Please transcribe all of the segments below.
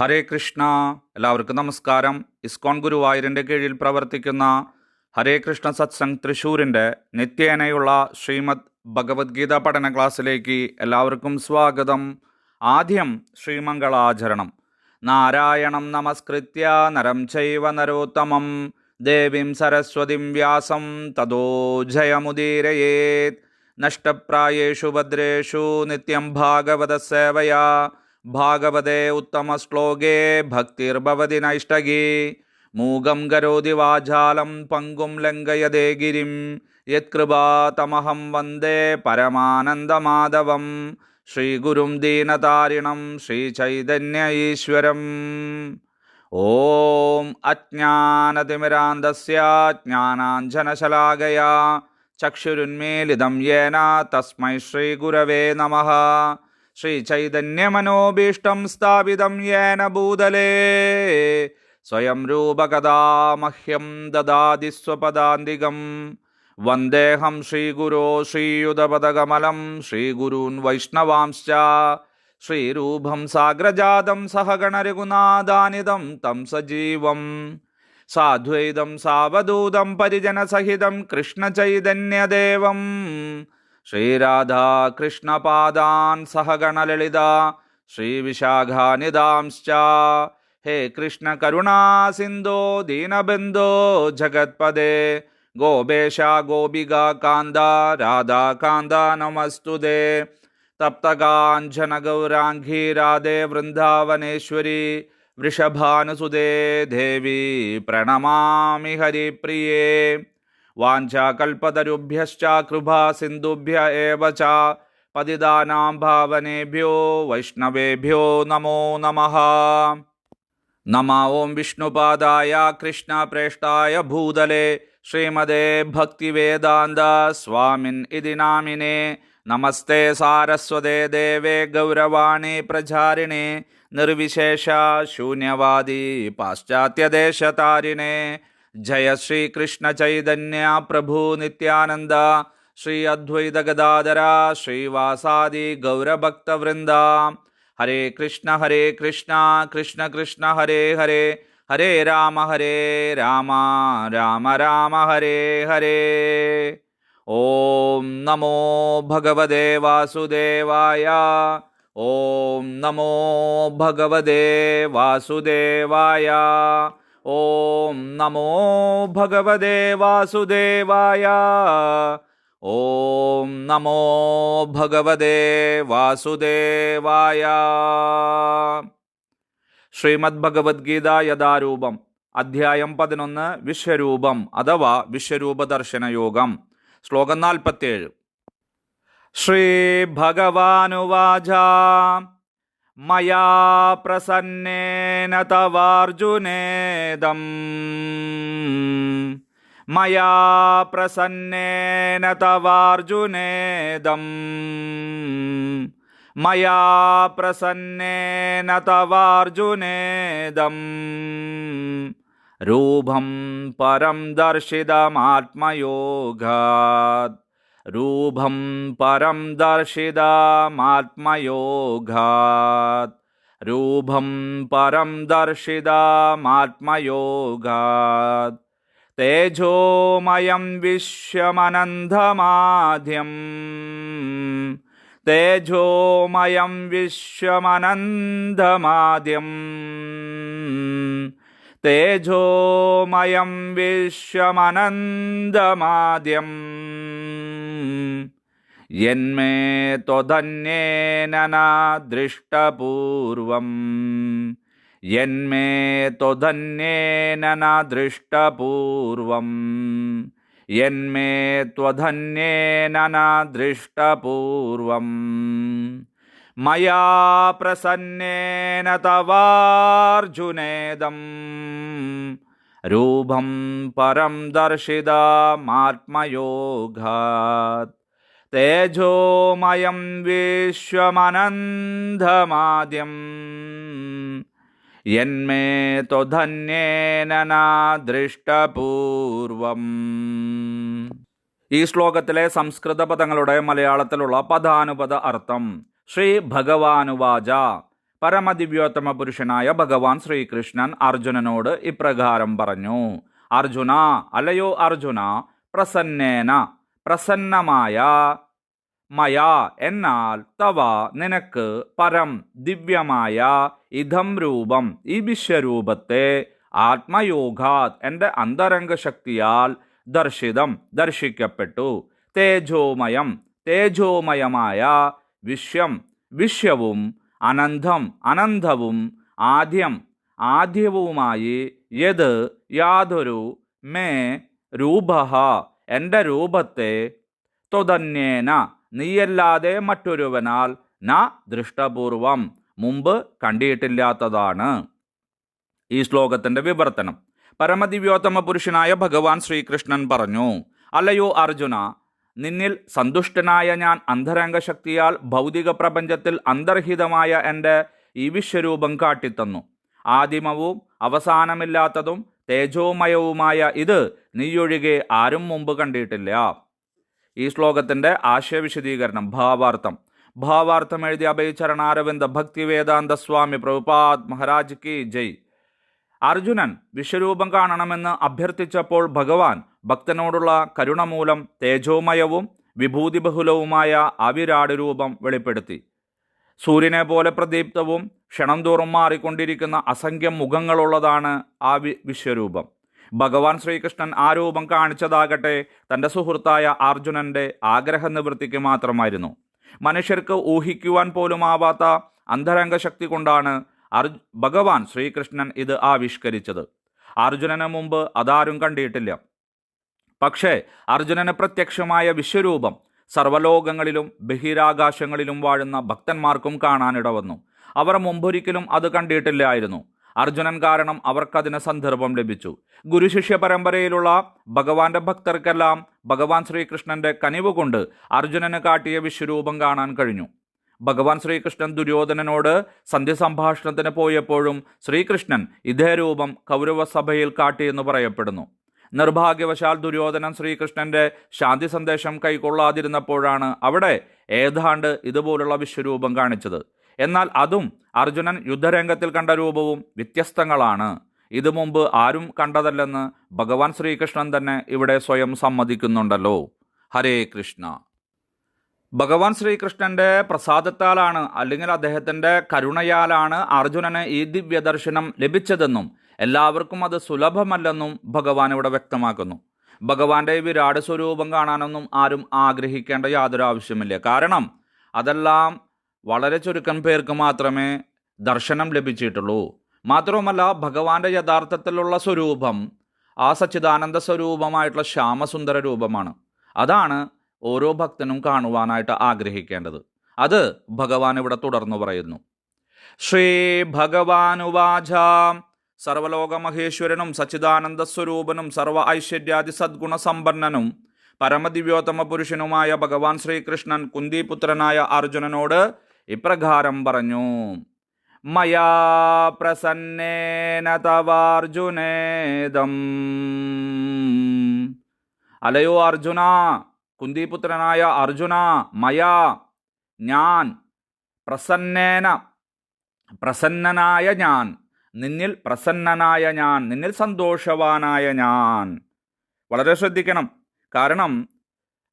ഹരേ കൃഷ്ണ. എല്ലാവർക്കും നമസ്കാരം. ഇസ്കോൺ ഗുരുവായൂരിൻ്റെ കീഴിൽ പ്രവർത്തിക്കുന്ന ഹരേ കൃഷ്ണ സത്സംഗ് തൃശ്ശൂരിൻ്റെ നിത്യേനയുള്ള ശ്രീമദ് ഭഗവത്ഗീത പഠന ക്ലാസ്സിലേക്ക് എല്ലാവർക്കും സ്വാഗതം. ആദ്യം ശ്രീമംഗളാചരണം. നാരായണം നമസ്കൃത്യ നരം ചൈവ നരോത്തമം ദേവീം സരസ്വതിം വ്യാസം തതോ ജയമുദീരയേത്. നഷ്ടപ്രായേഷു ഭദ്രേഷു നിത്യം ഭാഗവത സേവയാ ഭാഗവതേ ഉത്തമശ്ലോകേ ഭക്തിർഭവതി നൈഷ്ടകീ. മൂകം കരോതി വാചാലം പങ്കും ലംഘയതേ ഗിരിം യത്കൃപാതമഹം വന്ദേ പരമാനന്ദമാധവം. ശ്രീഗുരും ദീനതാരിണം ശ്രീചൈതന്യ ഈശ്വരം. ഓം അജ്ഞാനതിമിരാന്ധസ്യ ജ്ഞാനാഞ്ജനശലാകയാ ചക്ഷുരുന്മീലിതം യേന തസ്മൈ ശ്രീഗുരവേ നമഃ. ശ്രീചൈതന്യമനോഭീഷ്ടം സ്ഥാപിതം യേന ഭൂതലേ സ്വയം രൂപകഥാ മഹ്യം ദദാതി സ്വപദാന്തികം. വന്ദേഹം ശ്രീഗുരോ ശ്രീയുതപദകമലം ശ്രീഗുരൂൻ വൈഷ്ണവാംശ്ച ശ്രീരൂപം സാഗ്രജാതം സഹഗണരഘുനാഥാനിതം തം സജീവം സാദ്വൈതം സാവധൂതം പരിജനസഹിതം കൃഷ്ണചൈതന്യദേവം ശ്രീരാധാ കൃഷ്ണപാദാൻ സഹഗണലളിത ശ്രീവിശാഖാനിധാംശ്ച. ഹേ കൃഷ്ണ കരുണാ സിന്ധോ ദീനബന്ധോ ജഗത്പദേ ഗോപേശ ഗോപിക കാന്ത രാധാകാന്ത നമസ്തുതേ. തപ്തകാഞ്ചന ഗൗരാംഗീ രാധേ വൃന്ദാവനേശ്വരി വൃഷഭാനുസുതേ ദേവി പ്രണമാമി ഹരിപ്രിയേ. വാഞ്ചാകൽപതരുഭ്യശ്ച കൃപാ സിന്ധുഭ്യ ഏവ ച പതിതാനാം ഭാവനേഭ്യോ വൈഷ്ണവേഭ്യോ നമോ നമഃ. നമ ഓം വിഷ്ണുപാദായ കൃഷ്ണപ്രേഷ്ഠായ ഭൂതലേ ശ്രീമദേ ഭക്തിവേദാന്ത സ്വാമിൻ ഇതി നാമിനേ. നമസ്തേ സാരസ്വതേ ദേവേ ഗൗരവാണി പ്രചാരിണേ നിർവിശേഷ ശൂന്യവാദി പാശ്ചാത്യദേശതാരിണേ. ജയ ശ്രീ കൃഷ്ണ ചൈതന്യ പ്രഭു നിത്യാനന്ദ ശ്രീ അദ്വൈത ഗദാധര ശ്രീവാസാദി ഗൗരഭക്തവൃന്ദ. ഹരേ കൃഷ്ണ കൃഷ്ണ കൃഷ്ണ ഹരേ ഹരേ ഹരേ രാമ രാമ രാമ ഹരേ ഹരേ. ഓം നമോ ഭഗവതേ വാസുദേവായ. ഓം നമോ ഭഗവതേ വാസുദേവായ. ഓം നമോ ഭഗവതേ വാസുദേവായ. ഓം നമോ ഭഗവതേ വാസുദേവായ. ശ്രീമദ് ഭഗവത്ഗീത യഥാരൂപം അധ്യായം 11 വിശ്വരൂപം അഥവാ വിശ്വരൂപ ദർശനയോഗം. ശ്ലോകം 47. ശ്രീ ഭഗവാനുവാച മയാ പ്രസന്നേന തവാർജുനേദം മയാ പ്രസന്നേന തവാർജുനേദം മയാ പ്രസന്നേന തവാർജുനേദം രൂപം പരം ദർശിതമാത്മയോഗാത് രൂപം പരം ദർശിതമാത്മയോഗാത് രൂപം പരം ദർശിതമാത്മയോഗാത് തേജോമയം വിശ്വമനന്തമാദ്യം തേജോമയം വിശ്വമനന്തമാദ്യം തേജോമയം വിശ്വമനന്തമാദ്യം യന്മേ ത്വധന്യേന ന ദൃഷ്ടപൂർവം യന്മേ ത്വധന്യേന ന ദൃഷ്ടപൂർവം യന്മേ ത്വധന്യേന ന ദൃഷ്ടപൂർവം മയാ പ്രസന്നേന തവാർജുനേദം രൂപം പരം ദർശിതമാത്മയോഗാത് തേജോമയം വിശ്വമനന്തമാദ്യം യന്മേ ത്വധന്യേന ന ദൃഷ്ടപൂർവം. ഈ ശ്ലോകത്തിലെ സംസ്കൃത പദങ്ങളുടെ മലയാളത്തിലുള്ള പദാനുപദ അർത്ഥം. ശ്രീ ഭഗവാനുവാച പരമദിവ്യോത്തമ പുരുഷനായ ഭഗവാൻ ശ്രീകൃഷ്ണൻ അർജുനനോട് ഇപ്രകാരം പറഞ്ഞു: അർജുന, അല്ലയോ അർജുന, പ്രസന്നേന, പ്രസന്നമായ, മയാ, എന്നാൽ, തവ, നിനക്ക്, പരം, ദിവ്യമായ, ഇതം രൂപം, ഈ വിശ്വരൂപത്തെ, ആത്മയോഗാത്, എൻ്റെ അന്തരംഗ ശക്തിയാൽ, ദർശിതം, ദർശിക്കപ്പെട്ടു, തേജോമയം, തേജോമയമായ, വിശ്വം, വിശ്വവും, അനന്തം, അനന്തവും, ആദ്യം, ആദ്യവുമായി, യത്, യാതൊരു, മേ, രൂപഃ, എൻ്റെ രൂപത്തെ, ത്വതന്യേന, നീയല്ലാതെ മറ്റൊരുവനാൽ, ന ദൃഷ്ടപൂർവം, മുമ്പ് കണ്ടിട്ടില്ലാത്തതാണ്. ഈ ശ്ലോകത്തിന്റെ വിവർത്തനം: പരമദിവ്യോത്തമ പുരുഷനായ ഭഗവാൻ ശ്രീകൃഷ്ണൻ പറഞ്ഞു: അല്ലയോ അർജുന, നിന്നിൽ സന്തുഷ്ടനായ ഞാൻ അന്തരംഗ ശക്തിയാൽ ഭൗതിക പ്രപഞ്ചത്തിൽ അന്തർഹിതമായ എൻ്റെ ഈ വിശ്വരൂപം കാട്ടിത്തന്നു. ആദിമവും അവസാനമില്ലാത്തതും തേജോമയവുമായ ഇത് നീയൊഴികെ ആരും മുമ്പ് കണ്ടിട്ടില്ല. ഈ ശ്ലോകത്തിന്റെ ആശയവിശദീകരണം, ഭാവാർത്ഥം എഴുതിയ അഭയചരണാരവിന്ദ ഭക്തിവേദാന്ത സ്വാമി പ്രഭുപാദ് മഹാരാജ് കി ജയ്. അർജുനൻ വിശ്വരൂപം കാണണമെന്ന് അഭ്യർത്ഥിച്ചപ്പോൾ ഭഗവാൻ ഭക്തനോടുള്ള കരുണ മൂലം തേജോമയവും വിഭൂതിബഹുലവുമായ ആ വിരാട് രൂപം വെളിപ്പെടുത്തി. സൂര്യനെ പോലെ പ്രദീപ്തവും ക്ഷണം തോറും മാറിക്കൊണ്ടിരിക്കുന്ന അസംഖ്യം മുഖങ്ങളുള്ളതാണ് ആ വിശ്വരൂപം. ഭഗവാൻ ശ്രീകൃഷ്ണൻ ആ രൂപം കാണിച്ചതാകട്ടെ തൻ്റെ സുഹൃത്തായ അർജുനന്റെ ആഗ്രഹ നിവൃത്തിക്ക് മാത്രമായിരുന്നു. മനുഷ്യർക്ക് ഊഹിക്കുവാൻ പോലുമാവാത്ത അന്തരംഗ ശക്തി കൊണ്ടാണ് ഭഗവാൻ ശ്രീകൃഷ്ണൻ ഇത് ആവിഷ്കരിച്ചത്. അർജുനന് മുമ്പ് അതാരും കണ്ടിട്ടില്ല. പക്ഷേ അർജുനന് പ്രത്യക്ഷമായ വിശ്വരൂപം സർവ്വലോകങ്ങളിലും ബഹിരാകാശങ്ങളിലും വാഴുന്ന ഭക്തന്മാർക്കും കാണാനിട വന്നു. അവർ മുമ്പൊരിക്കലും അത് കണ്ടിട്ടില്ലായിരുന്നു. അർജുനൻ കാരണം അവർക്കതിന് സന്ദർഭം ലഭിച്ചു. ഗുരുശിഷ്യ പരമ്പരയിലുള്ള ഭഗവാന്റെ ഭക്തർക്കെല്ലാം ഭഗവാൻ ശ്രീകൃഷ്ണന്റെ കനിവ് കൊണ്ട് അർജുനന് കാട്ടിയ വിശ്വരൂപം കാണാൻ കഴിഞ്ഞു. ഭഗവാൻ ശ്രീകൃഷ്ണൻ ദുര്യോധനനോട് സന്ധ്യസംഭാഷണത്തിന് പോയപ്പോഴും ശ്രീകൃഷ്ണൻ ഇതേ രൂപം കൗരവസഭയിൽ കാട്ടിയെന്ന് പറയപ്പെടുന്നു. നിർഭാഗ്യവശാൽ ദുര്യോധനൻ ശ്രീകൃഷ്ണന്റെ ശാന്തി സന്ദേശം കൈക്കൊള്ളാതിരുന്നപ്പോഴാണ് അവിടെ ഏതാണ്ട് ഇതുപോലുള്ള വിശ്വരൂപം കാണിച്ചത്. എന്നാൽ അതും അർജുനൻ യുദ്ധരംഗത്തിൽ കണ്ട രൂപവും വ്യത്യസ്തങ്ങളാണ്. ഇത് മുമ്പ് ആരും കണ്ടതല്ലെന്ന് ഭഗവാൻ ശ്രീകൃഷ്ണൻ തന്നെ ഇവിടെ സ്വയം സമ്മതിക്കുന്നുണ്ടല്ലോ. ഹരേ കൃഷ്ണ. ഭഗവാൻ ശ്രീകൃഷ്ണന്റെ പ്രസാദത്താലാണ്, അല്ലെങ്കിൽ അദ്ദേഹത്തിന്റെ കരുണയാലാണ് അർജുനന് ഈ ദിവ്യദർശനം ലഭിച്ചതെന്നും എല്ലാവർക്കും അത് സുലഭമല്ലെന്നും ഭഗവാൻ ഇവിടെ വ്യക്തമാക്കുന്നു. ഭഗവാന്റെ വിരാട് സ്വരൂപം കാണാനൊന്നും ആരും ആഗ്രഹിക്കേണ്ട യാതൊരു ആവശ്യമില്ല. കാരണം അതെല്ലാം വളരെ ചുരുക്കം പേർക്ക് മാത്രമേ ദർശനം ലഭിച്ചിട്ടുള്ളൂ. മാത്രവുമല്ല, ഭഗവാന്റെ യഥാർത്ഥത്തിലുള്ള സ്വരൂപം ആ സച്ചിദാനന്ദ സ്വരൂപമായിട്ടുള്ള ശ്യാമസുന്ദര രൂപമാണ്. അതാണ് ഓരോ ഭക്തനും കാണുവാനായിട്ട് ആഗ്രഹിക്കേണ്ടത്. അത് ഭഗവാൻ ഇവിടെ തുടർന്നു പറയുന്നു. ശ്രീ ഭഗവാനുവാച: സർവലോകമഹേശ്വരനും സച്ചിദാനന്ദ സ്വരൂപനും സർവ ഐശ്വര്യാദി സദ്ഗുണ സമ്പന്നനും പരമദിവ്യോത്തമ പുരുഷനുമായ ഭഗവാൻ ശ്രീകൃഷ്ണൻ കുന്തിപുത്രനായ അർജുനനോട് ഇപ്രകാരം പറഞ്ഞു: മയാ പ്രസന്നേന തവാർജുനേദം. അലയോ അർജുന, കുന്തിപുത്രനായ അർജുന, മയാ, ഞാൻ, പ്രസന്നനായ ഞാൻ, നിന്നിൽ പ്രസന്നനായ ഞാൻ, നിന്നിൽ സന്തോഷവാനായ ഞാൻ. വളരെ ശ്രദ്ധിക്കണം. കാരണം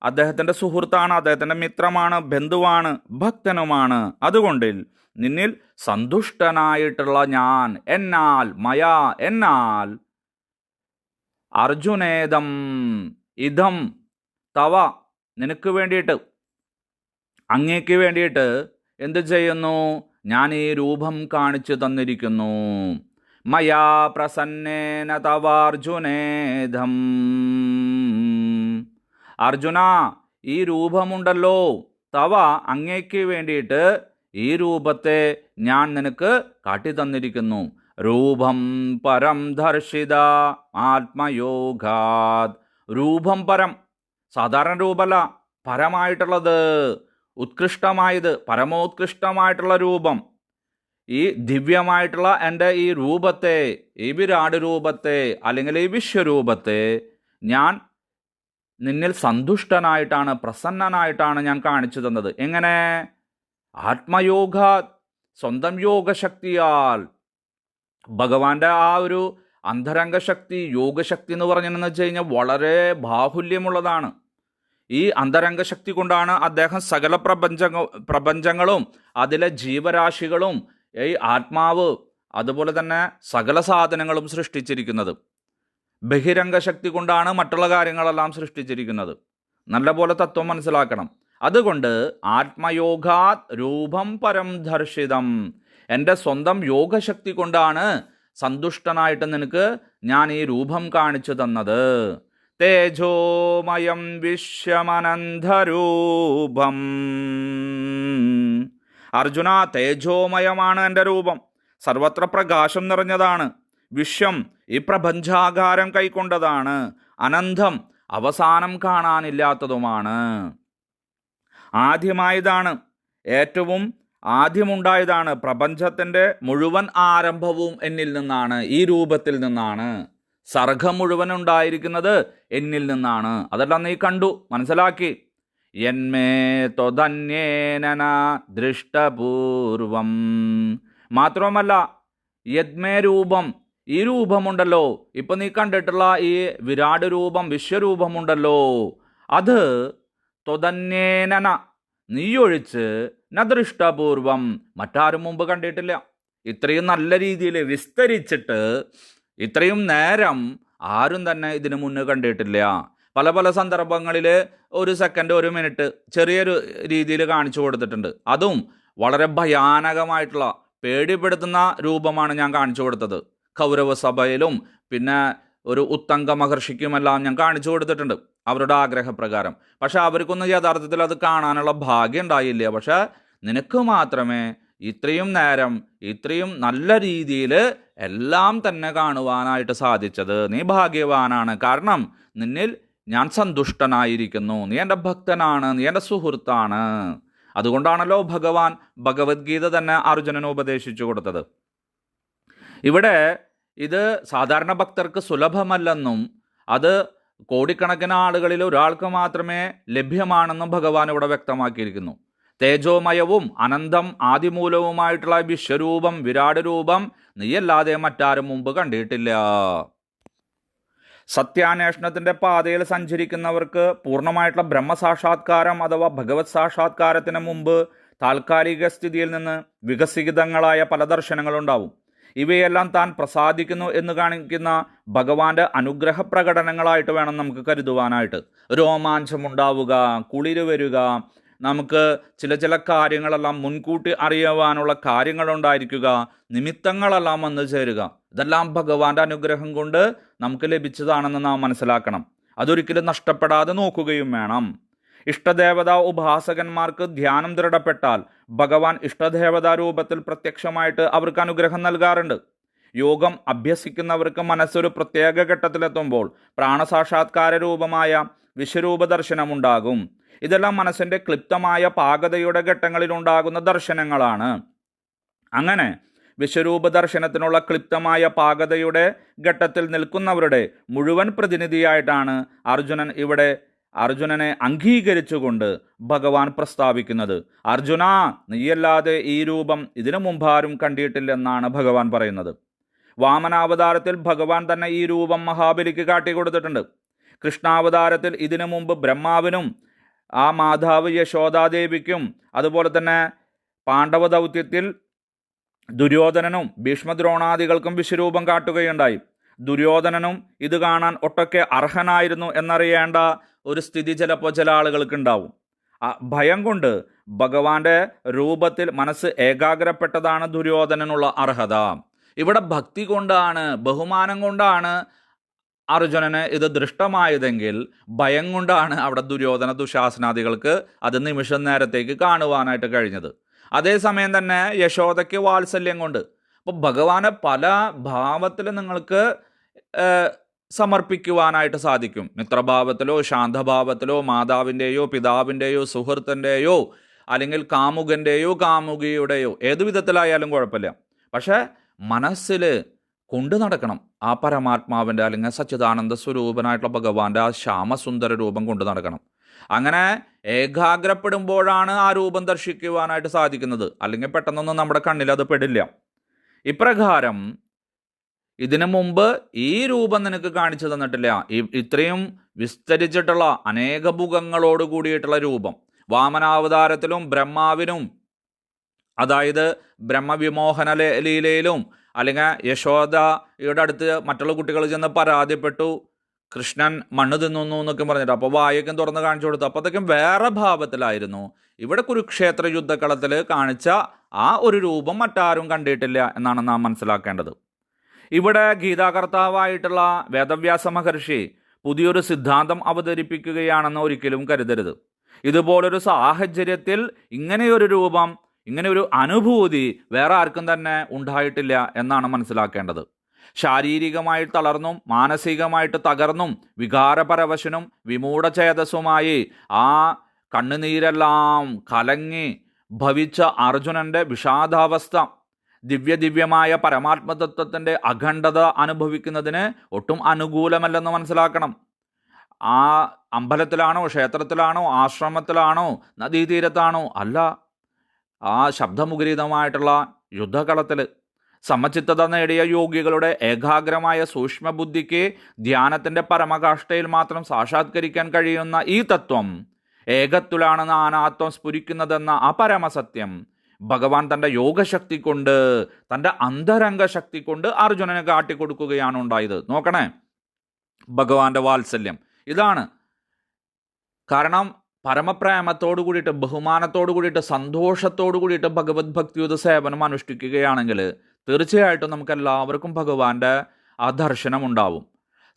അദ്ദേഹത്തിൻ്റെ സുഹൃത്താണ്, അദ്ദേഹത്തിൻ്റെ മിത്രമാണ്, ബന്ധുവാണ്, ഭക്തനുമാണ്. അതുകൊണ്ട് നിന്നിൽ സന്തുഷ്ടനായിട്ടുള്ള ഞാൻ, എന്നാൽ, മയാ, എന്നാൽ, അർജുനേദം, ഇതം, തവ, നിനക്ക് വേണ്ടിയിട്ട്, അങ്ങേക്ക് വേണ്ടിയിട്ട് എന്ത് ചെയ്യുന്നു? ഞാൻ ഈ രൂപം കാണിച്ചു തന്നിരിക്കുന്നു. മയാ പ്രസന്നേന തവാർജുനേദം. അർജുന, ഈ രൂപമുണ്ടല്ലോ, തവ, അങ്ങേക്ക് വേണ്ടിയിട്ട് ഈ രൂപത്തെ ഞാൻ നിനക്ക് കാട്ടിത്തന്നിരിക്കുന്നു. രൂപം പരം ദർശിത ആത്മയോഗാത്. രൂപം പരം, സാധാരണ രൂപമല്ല, പരമായിട്ടുള്ളത്, ഉത്കൃഷ്ടമായത്, പരമോത്കൃഷ്ടമായിട്ടുള്ള രൂപം. ഈ ദിവ്യമായിട്ടുള്ള എൻ്റെ ഈ രൂപത്തെ, ഈ വിരാട് രൂപത്തെ, അല്ലെങ്കിൽ ഈ വിശ്വരൂപത്തെ ഞാൻ നിന്നിൽ സന്തുഷ്ടനായിട്ടാണ്, പ്രസന്നനായിട്ടാണ് ഞാൻ കാണിച്ചു തന്നത്. എങ്ങനെ? ആത്മയോഗ, സ്വന്തം യോഗശക്തിയാൽ ഭഗവാന്റെ ആ ഒരു അന്തരംഗശക്തി, യോഗശക്തി എന്ന് പറഞ്ഞതെന്ന് വെച്ച് കഴിഞ്ഞാൽ വളരെ ബാഹുല്യമുള്ളതാണ്. ഈ അന്തരംഗശക്തി കൊണ്ടാണ് അദ്ദേഹം സകല പ്രപഞ്ചങ്ങളും അതിലെ ജീവരാശികളും ഈ ആത്മാവ് അതുപോലെ തന്നെ സകല സാധനങ്ങളും സൃഷ്ടിച്ചിരിക്കുന്നത്. ബഹിരംഗശക്തി കൊണ്ടാണ് മറ്റുള്ള കാര്യങ്ങളെല്ലാം സൃഷ്ടിച്ചിരിക്കുന്നത്. നല്ലപോലെ തത്വം മനസ്സിലാക്കണം. അതുകൊണ്ട് ആത്മയോഗാത് രൂപം പരം ദർശിതം, എൻ്റെ സ്വന്തം യോഗശക്തി കൊണ്ടാണ് സന്തുഷ്ടനായിട്ട് നിനക്ക് ഞാൻ ഈ രൂപം കാണിച്ചു തന്നത്. തേജോമയം വിശ്വമനന്തരൂപം. അർജുന, തേജോമയമാണ് എൻ്റെ രൂപം, സർവത്ര പ്രകാശം നിറഞ്ഞതാണ്. വിശ്വം ഈ പ്രപഞ്ചാകാരം കൈക്കൊണ്ടതാണ്. അനന്തം അവസാനം കാണാനില്ലാത്തതുമാണ്. ആദ്യമായതാണ്, ഏറ്റവും ആദ്യമുണ്ടായതാണ്. പ്രപഞ്ചത്തിൻ്റെ മുഴുവൻ ആരംഭവും എന്നിൽ നിന്നാണ്, ഈ രൂപത്തിൽ നിന്നാണ്. സർഗം മുഴുവൻ ഉണ്ടായിരിക്കുന്നത് എന്നിൽ നിന്നാണ്. അതെല്ലാം നീ കണ്ടു, മനസ്സിലാക്കി. യന്മേ ത്വധന്യേന ദൃഷ്ടപൂർവം. മാത്രവുമല്ല, യദ്മേ രൂപം, ഈ രൂപമുണ്ടല്ലോ, ഇപ്പൊ നീ കണ്ടിട്ടുള്ള ഈ വിരാട് രൂപം, വിശ്വരൂപമുണ്ടല്ലോ, അത് ത്വധന്യേന, നീയൊഴിച്ച് നദൃഷ്ടപൂർവം, മറ്റാരും മുമ്പ് കണ്ടിട്ടില്ല. ഇത്രയും നല്ല രീതിയിൽ വിസ്തരിച്ചിട്ട് ഇത്രയും നേരം ആരും തന്നെ ഇതിനു മുന്നേ കണ്ടിട്ടില്ല. പല പല സന്ദർഭങ്ങളിൽ 1 സെക്കൻഡ് 1 മിനിറ്റ് ചെറിയൊരു രീതിയിൽ കാണിച്ചു കൊടുത്തിട്ടുണ്ട്. അതും വളരെ ഭയാനകമായിട്ടുള്ള പേടിപ്പെടുത്തുന്ന രൂപമാണ് ഞാൻ കാണിച്ചു കൊടുത്തത്. കൗരവ സഭയിലും പിന്നെ ഒരു ഉത്തങ്ക മഹർഷിക്കുമെല്ലാം ഞാൻ കാണിച്ചു കൊടുത്തിട്ടുണ്ട്, അവരുടെ ആഗ്രഹപ്രകാരം. പക്ഷെ അവർക്കൊന്നും യഥാർത്ഥത്തിൽ അത് കാണാനുള്ള ഭാഗ്യം ഉണ്ടായില്ല. പക്ഷെ നിനക്ക് മാത്രമേ ഇത്രയും നേരം ഇത്രയും നല്ല രീതിയിൽ എല്ലാം തന്നെ കാണുവാനായിട്ട് സാധിച്ചത്. നീ ഭാഗ്യവാനാണ്. കാരണം നിന്നിൽ ഞാൻ സന്തുഷ്ടനായിരിക്കുന്നു. നീ എൻ്റെ ഭക്തനാണ്, നീ എൻ്റെ സുഹൃത്താണ്. അതുകൊണ്ടാണല്ലോ ഭഗവാൻ ഭഗവത്ഗീത തന്നെ അർജുനന് ഉപദേശിച്ചു കൊടുത്തത്. ഇവിടെ ഇത് സാധാരണ ഭക്തർക്ക് സുലഭമല്ലെന്നും അത് കോടിക്കണക്കിന് ആളുകളിൽ ഒരാൾക്ക് മാത്രമേ ലഭ്യമാണെന്നും ഭഗവാൻ ഇവിടെ വ്യക്തമാക്കിയിരിക്കുന്നു. തേജോമയവും അനന്തം ആദിമൂലവുമായിട്ടുള്ള വിശ്വരൂപം, വിരാട് രൂപം നീയല്ലാതെ മറ്റാരും മുമ്പ് കണ്ടിട്ടില്ല. സത്യാന്വേഷണത്തിൻ്റെ പാതയിൽ സഞ്ചരിക്കുന്നവർക്ക് പൂർണ്ണമായിട്ടുള്ള ബ്രഹ്മസാക്ഷാത്കാരം അഥവാ ഭഗവത് സാക്ഷാത്കാരത്തിന് മുമ്പ് താൽക്കാലിക സ്ഥിതിയിൽ നിന്ന് വികസിതങ്ങളായ പല ദർശനങ്ങളുണ്ടാവും. ഇവയെല്ലാം താൻ പ്രസാദിക്കുന്നു എന്ന് കാണിക്കുന്ന ഭഗവാന്റെ അനുഗ്രഹ പ്രകടനങ്ങളായിട്ട് വേണം നമുക്ക് കരുതുവാനായിട്ട്. രോമാഞ്ചമുണ്ടാവുക, കുളിര് വരിക, നമുക്ക് ചില കാര്യങ്ങളെല്ലാം മുൻകൂട്ടി അറിയുവാനുള്ള കാര്യങ്ങളുണ്ടായിരിക്കുക, നിമിത്തങ്ങളെല്ലാം വന്നു ചേരുക, ഇതെല്ലാം ഭഗവാന്റെ അനുഗ്രഹം കൊണ്ട് നമുക്ക് ലഭിച്ചതാണെന്ന് നാം മനസ്സിലാക്കണം. അതൊരിക്കലും നഷ്ടപ്പെടാതെ നോക്കുകയും വേണം. ഇഷ്ടദേവതാ ഉപാസകന്മാർക്ക് ധ്യാനം ദൃഢപ്പെട്ടാൽ ഭഗവാൻ ഇഷ്ടദേവതാ രൂപത്തിൽ പ്രത്യക്ഷമായിട്ട് അവർക്ക് അനുഗ്രഹം നൽകാറുണ്ട്. യോഗം അഭ്യസിക്കുന്നവർക്ക് മനസ്സൊരു പ്രത്യേക ഘട്ടത്തിലെത്തുമ്പോൾ പ്രാണസാക്ഷാത്കാര രൂപമായ വിശ്വരൂപ ദർശനമുണ്ടാകും. ഇതെല്ലാം മനസ്സിൻ്റെ ക്ലിപ്തമായ പാകതയുടെ ഘട്ടങ്ങളിലുണ്ടാകുന്ന ദർശനങ്ങളാണ്. അങ്ങനെ വിശ്വരൂപ ദർശനത്തിനുള്ള ക്ലിപ്തമായ പാകതയുടെ ഘട്ടത്തിൽ നിൽക്കുന്നവരുടെ മുഴുവൻ പ്രതിനിധിയായിട്ടാണ് അർജുനനെ അംഗീകരിച്ചുകൊണ്ട് ഭഗവാൻ പ്രസ്താവിക്കുന്നത്. അർജുന, നീയല്ലാതെ ഈ രൂപം ഇതിനു മുമ്പാരും കണ്ടിട്ടില്ലെന്നാണ് ഭഗവാൻ പറയുന്നത്. വാമനാവതാരത്തിൽ ഭഗവാൻ തന്നെ ഈ രൂപം മഹാബലിക്ക് കാട്ടിക്കൊടുത്തിട്ടുണ്ട്. കൃഷ്ണാവതാരത്തിൽ ഇതിനു മുമ്പ് ബ്രഹ്മാവിനും ആ മാതാവ് യശോദാദേവിക്കും അതുപോലെ തന്നെ പാണ്ഡവ ദൗത്യത്തിൽ ദുര്യോധനനും ഭീഷ്മദ്രോണാദികൾക്കും വിശ്വരൂപം കാട്ടുകയുണ്ടായി. ദുര്യോധനനും ഇത് കാണാൻ ഒട്ടൊക്കെ അർഹനായിരുന്നു എന്നറിയേണ്ട ഒരു സ്ഥിതി ചിലപ്പോൾ ചില ആളുകൾക്കുണ്ടാവും. ഭയം കൊണ്ട് ഭഗവാന്റെ രൂപത്തിൽ മനസ്സ് ഏകാഗ്രപ്പെട്ടതാണ് ദുര്യോധനനുള്ള അർഹത. ഇവിടെ ഭക്തി കൊണ്ടാണ്, ബഹുമാനം കൊണ്ടാണ് അർജുനന് ഇത് ദൃഷ്ടമായതെങ്കിൽ ഭയം കൊണ്ടാണ് അവിടെ ദുര്യോധന ദുശാസനാദികൾക്ക് അത് നിമിഷം നേരത്തേക്ക് കാണുവാനായിട്ട് കഴിഞ്ഞത്. അതേസമയം തന്നെ യശോദയ്ക്ക് വാത്സല്യം കൊണ്ട്. അപ്പോൾ ഭഗവാനെ പല ഭാവത്തിൽ നിങ്ങൾക്ക് സമർപ്പിക്കുവാനായിട്ട് സാധിക്കും. മിത്രഭാവത്തിലോ ശാന്തഭാവത്തിലോ മാതാവിൻ്റെയോ പിതാവിൻ്റെയോ സുഹൃത്തിൻ്റെയോ അല്ലെങ്കിൽ കാമുകൻ്റെയോ കാമുകിയുടെയോ ഏതു വിധത്തിലായാലും കുഴപ്പമില്ല. പക്ഷേ മനസ്സിൽ കൊണ്ടു നടക്കണം ആ പരമാത്മാവിൻ്റെ അല്ലെങ്കിൽ സച്ചിദാനന്ദ സ്വരൂപനായിട്ടുള്ള ഭഗവാന്റെ ആ ശ്യാമസുന്ദര രൂപം കൊണ്ടു നടക്കണം. അങ്ങനെ ഏകാഗ്രപ്പെടുമ്പോഴാണ് ആ രൂപം ദർശിക്കുവാനായിട്ട് സാധിക്കുന്നത്. അല്ലെങ്കിൽ പെട്ടെന്നൊന്നും നമ്മുടെ കണ്ണിൽ അത് പെടില്ല. ഇപ്രകാരം ഇതിനു മുമ്പ് ഈ രൂപം നിനക്ക് കാണിച്ചു തന്നിട്ടില്ല. ഇത്രയും വിസ്തരിച്ചിട്ടുള്ള അനേക മുഖങ്ങളോട് കൂടിയിട്ടുള്ള രൂപം. വാമനാവതാരത്തിലും ബ്രഹ്മാവിനും, അതായത് ബ്രഹ്മവിമോഹന ലീലയിലും, അല്ലെങ്കിൽ യശോദയുടെ അടുത്ത് മറ്റുള്ള കുട്ടികൾ ചെന്ന് പരാതിപ്പെട്ടു, കൃഷ്ണൻ മണ്ണ് തിന്നുന്നു എന്നൊക്കെ പറഞ്ഞിട്ട്, അപ്പോൾ വായൊക്കെ തുറന്ന് കാണിച്ചു കൊടുത്തു. അപ്പോഴത്തേക്കും വേറെ ഭാവത്തിലായിരുന്നു. ഇവിടെ കുരുക്ഷേത്ര യുദ്ധക്കളത്തിൽ കാണിച്ച ആ ഒരു രൂപം മറ്റാരും കണ്ടിട്ടില്ല എന്നാണ് നാം മനസ്സിലാക്കേണ്ടത്. ഇവിടെ ഗീതാകർത്താവായിട്ടുള്ള വേദവ്യാസ മഹർഷി പുതിയൊരു സിദ്ധാന്തം അവതരിപ്പിക്കുകയാണെന്ന് ഒരിക്കലും കരുതരുത്. ഇതുപോലൊരു സാഹചര്യത്തിൽ ഇങ്ങനെയൊരു രൂപം, ഇങ്ങനെയൊരു അനുഭൂതി വേറെ ആർക്കും തന്നെ ഉണ്ടായിട്ടില്ല എന്നാണ് മനസ്സിലാക്കേണ്ടത്. ശാരീരികമായി തളർന്നും മാനസികമായിട്ട് തകർന്നും വികാരപരവശനും വിമൂഢചേതസ്സുമായി ആ കണ്ണുനീരെല്ലാം കലങ്ങി ഭവിച്ച അർജുനൻ്റെ വിഷാദാവസ്ഥ ദിവ്യമായ പരമാത്മതത്വത്തിൻ്റെ അഖണ്ഡത അനുഭവിക്കുന്നതിന് ഒട്ടും അനുകൂലമല്ലെന്ന് മനസ്സിലാക്കണം. ആ അമ്പലത്തിലാണോ, ക്ഷേത്രത്തിലാണോ, ആശ്രമത്തിലാണോ, നദീതീരത്താണോ? അല്ല, ആ ശബ്ദമുഖരിതമായിട്ടുള്ള യുദ്ധകളത്തിൽ സമചിത്തത നേടിയ യോഗികളുടെ ഏകാഗ്രമായ സൂക്ഷ്മബുദ്ധിക്ക് ധ്യാനത്തിൻ്റെ പരമകാഷ്ഠയിൽ മാത്രം സാക്ഷാത്കരിക്കാൻ കഴിയുന്ന ഈ തത്വം, ഏകത്തിലാണ് നാനാത്വം സ്ഫുരിക്കുന്നതെന്ന ആ പരമസത്യം ഭഗവാൻ തൻ്റെ യോഗശക്തി കൊണ്ട്, തൻ്റെ അന്തരംഗ ശക്തി കൊണ്ട് അർജുനന് കാട്ടിക്കൊടുക്കുകയാണ് ഉണ്ടായത്. നോക്കണേ, ഭഗവാന്റെ വാത്സല്യം ഇതാണ്. കാരണം പരമപ്രേമത്തോടു കൂടിയിട്ട്, ബഹുമാനത്തോടു കൂടിയിട്ട്, സന്തോഷത്തോടു കൂടിയിട്ട് ഭഗവത് ഭക്തിയുത സേവനം അനുഷ്ഠിക്കുകയാണെങ്കിൽ തീർച്ചയായിട്ടും നമുക്ക് എല്ലാവർക്കും ഭഗവാന്റെ ആ ദർശനം ഉണ്ടാവും.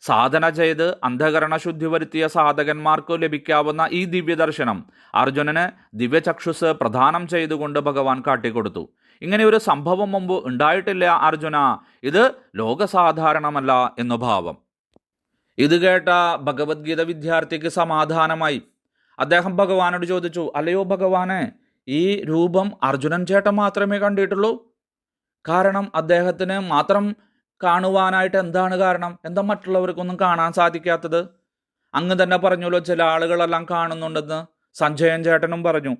സാധന ചെയ്ത് അന്ധകരണ ശുദ്ധി വരുത്തിയ സാധകന്മാർക്ക് ലഭിക്കാവുന്ന ഈ ദിവ്യദർശനം അർജുനന് ദിവ്യചക്ഷുസ് പ്രദാനം ചെയ്തുകൊണ്ട് ഭഗവാൻ കാട്ടിക്കൊടുത്തു. ഇങ്ങനെ ഒരു സംഭവം മുമ്പ് ഉണ്ടായിട്ടില്ല അർജുന, ഇത് ലോകസാധാരണമല്ല എന്നു ഭാവം. ഇത് കേട്ട ഭഗവത്ഗീത വിദ്യാർത്ഥിക്ക് സമാധാനമായി. അദ്ദേഹം ഭഗവാനോട് ചോദിച്ചു, അല്ലയോ ഭഗവാനെ, ഈ രൂപം അർജുനൻ ചേട്ടൻ മാത്രമേ കണ്ടിട്ടുള്ളൂ? കാരണം അദ്ദേഹത്തിന് മാത്രം കാണുവാനായിട്ട് എന്താണ് കാരണം? എന്താ മറ്റുള്ളവർക്കൊന്നും കാണാൻ സാധിക്കാത്തത്? അങ്ങ് തന്നെ പറഞ്ഞല്ലോ ചില ആളുകളെല്ലാം കാണുന്നുണ്ടെന്ന്. സഞ്ജയൻ ചേട്ടനും പറഞ്ഞു.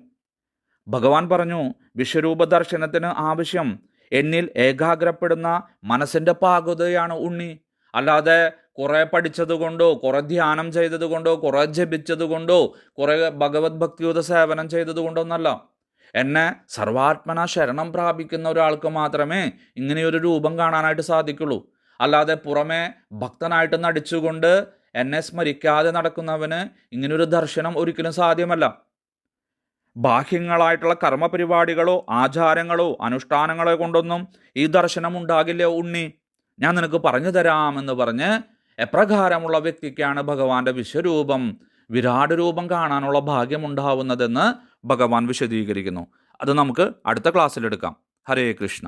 ഭഗവാൻ പറഞ്ഞു, വിശ്വരൂപ ദർശനത്തിന് ആവശ്യം എന്നിൽ ഏകാഗ്രപ്പെടുന്ന മനസ്സിൻ്റെ പാകതയാണ് ഉണ്ണി. അല്ലാതെ കുറെ പഠിച്ചത് കൊണ്ടോ, കുറെ ധ്യാനം ചെയ്തത് കൊണ്ടോ, കുറെ ജപിച്ചത് കൊണ്ടോ, കുറെ ഭഗവത് ഭക്തിയുത സേവനം ചെയ്തത് കൊണ്ടൊന്നല്ല. എന്നെ സർവാത്മന ശരണം പ്രാപിക്കുന്ന ഒരാൾക്ക് മാത്രമേ ഇങ്ങനെയൊരു രൂപം കാണാനായിട്ട് സാധിക്കുള്ളൂ. അല്ലാതെ പുറമെ ഭക്തനായിട്ട് നടിച്ചുകൊണ്ട് എന്നെ സ്മരിക്കാതെ നടക്കുന്നവന് ഇങ്ങനെയൊരു ദർശനം ഒരിക്കലും സാധ്യമല്ല. ബാഹ്യങ്ങളായിട്ടുള്ള കർമ്മപരിപാടികളോ ആചാരങ്ങളോ അനുഷ്ഠാനങ്ങളോ കൊണ്ടൊന്നും ഈ ദർശനം ഉണ്ടാകില്ല ഉണ്ണി. ഞാൻ നിനക്ക് പറഞ്ഞു തരാമെന്ന് പറഞ്ഞ് എപ്രകാരമുള്ള വ്യക്തിക്കാണ് ഭഗവാന്റെ വിശ്വരൂപം, വിരാട് രൂപം കാണാനുള്ള ഭാഗ്യമുണ്ടാവുന്നതെന്ന് ഭഗവാൻ വിശദീകരിക്കുന്നു. അത് നമുക്ക് അടുത്ത ക്ലാസ്സിലെടുക്കാം. ഹരേ കൃഷ്ണ.